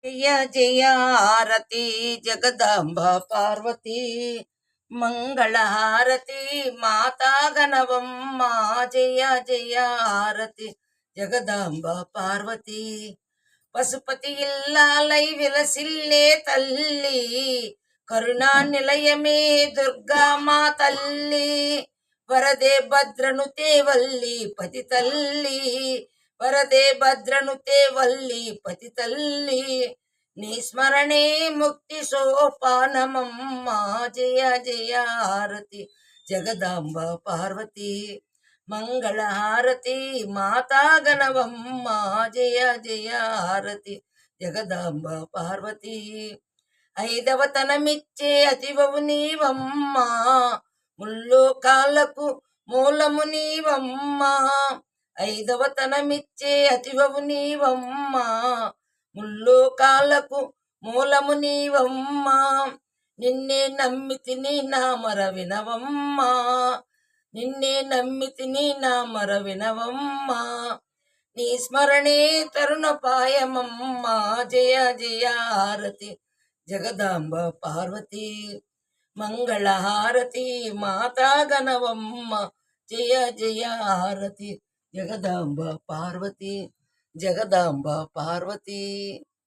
జయ జయ హారతి జగదాంబ పార్వతి మంగళహారతి మాతా గణవమ్మ జయ జయ హారతి జగదాంబ పార్వతి పశుపతి ఇల్లాలై విలసిల్లే తల్లి కరుణా నిలయమే దుర్గా మా తల్లి వరదే భద్రను తేవల్లి పతి తల్లి వరదే భద్రను తేవల్లి పతి తల్లి నీ స్మరణే ముక్తి సోపానమమ్మ జయ జయ హారతి జగదాంబ పార్వతి మంగళహారతి మాతా గణవమ్మ జయ జయ హారతి జగదాంబ పార్వతి ఐదవతనమిచ్చే అతివవు నీవమ్మ ముల్లోకాలకు మూలము నీవమ్మ ఐదవతనమిచ్చే అతివవు నీవమ్మ ముల్లోకాలకు మూలము నీవమ్మ నిన్నే నమ్మితిని నా మర వినవమ్మ నిన్నే నమ్మితిని నా మర వినవమ్మ నీ స్మరణే తరుణపాయమమ్మ జయ జయ హారతి జగదాంబ పార్వతి మంగళహారతి మాతా గణవమ్మ జయ జయ హారతి జగదాంబ పార్వతి జగదాంబ పార్వతి